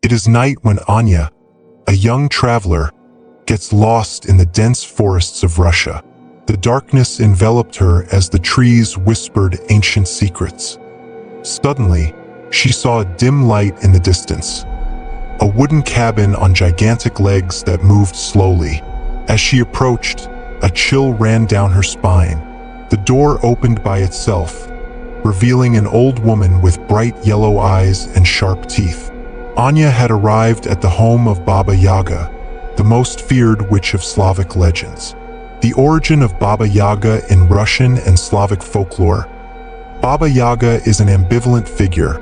It is night when Anya, a young traveler, gets lost in the dense forests of Russia. The darkness enveloped her as the trees whispered ancient secrets. Suddenly, she saw a dim light in the distance, a wooden cabin on gigantic legs that moved slowly. As she approached, a chill ran down her spine. The door opened by itself, revealing an old woman with bright yellow eyes and sharp teeth. Anya had arrived at the home of Baba Yaga, the most feared witch of Slavic legends. The origin of Baba Yaga in Russian and Slavic folklore. Baba Yaga is an ambivalent figure,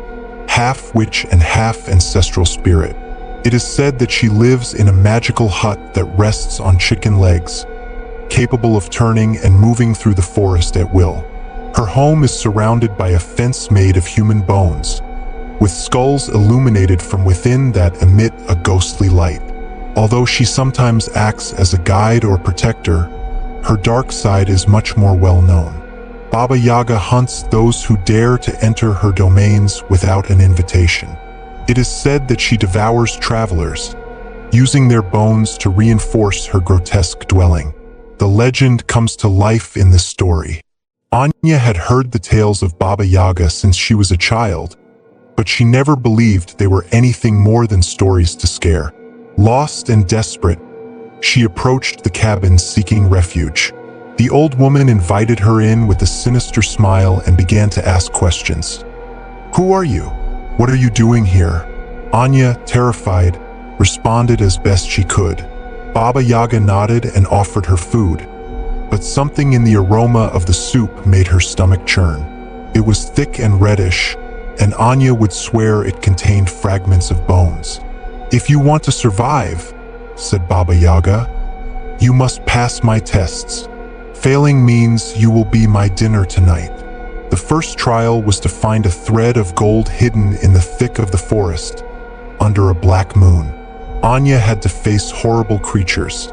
half witch and half ancestral spirit. It is said that she lives in a magical hut that rests on chicken legs, capable of turning and moving through the forest at will. Her home is surrounded by a fence made of human bones, with skulls illuminated from within that emit a ghostly light. Although she sometimes acts as a guide or protector, her dark side is much more well known. Baba Yaga hunts those who dare to enter her domains without an invitation. It is said that she devours travelers, using their bones to reinforce her grotesque dwelling. The legend comes to life in this story. Anya had heard the tales of Baba Yaga since she was a child, but she never believed they were anything more than stories to scare. Lost and desperate, she approached the cabin seeking refuge. The old woman invited her in with a sinister smile and began to ask questions. "Who are you? What are you doing here?" Anya, terrified, responded as best she could. Baba Yaga nodded and offered her food, but something in the aroma of the soup made her stomach churn. It was thick and reddish, and Anya would swear it contained fragments of bones. "If you want to survive," said Baba Yaga, "you must pass my tests. Failing means you will be my dinner tonight." The first trial was to find a thread of gold hidden in the thick of the forest, under a black moon. Anya had to face horrible creatures,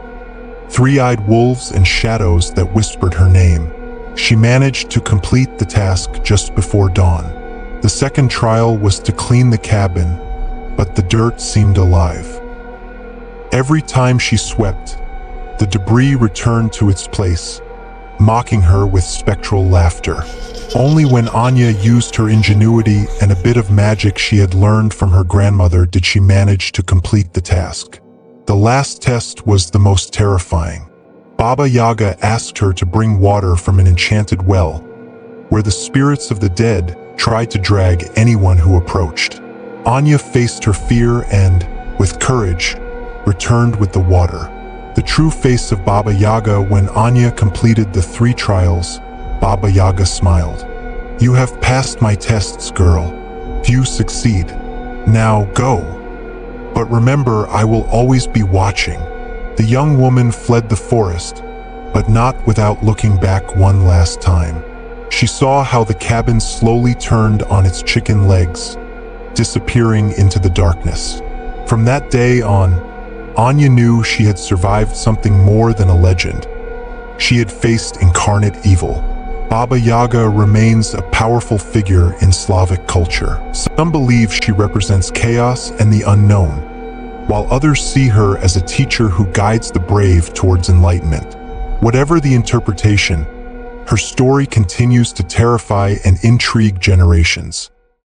three-eyed wolves and shadows that whispered her name. She managed to complete the task just before dawn. The second trial was to clean the cabin, but the dirt seemed alive. Every time she swept, the debris returned to its place, mocking her with spectral laughter. Only when Anya used her ingenuity and a bit of magic she had learned from her grandmother did she manage to complete the task. The last test was the most terrifying. Baba Yaga asked her to bring water from an enchanted well, where the spirits of the dead tried to drag anyone who approached. Anya faced her fear and, with courage, returned with the water. The true face of Baba Yaga when Anya completed the 3 trials. Baba Yaga smiled. "You have passed my tests, girl. Few succeed. Now go. But remember, I will always be watching." The young woman fled the forest, but not without looking back one last time. She saw how the cabin slowly turned on its chicken legs, disappearing into the darkness. From that day on, Anya knew she had survived something more than a legend. She had faced incarnate evil. Baba Yaga remains a powerful figure in Slavic culture. Some believe she represents chaos and the unknown, while others see her as a teacher who guides the brave towards enlightenment. Whatever the interpretation, her story continues to terrify and intrigue generations.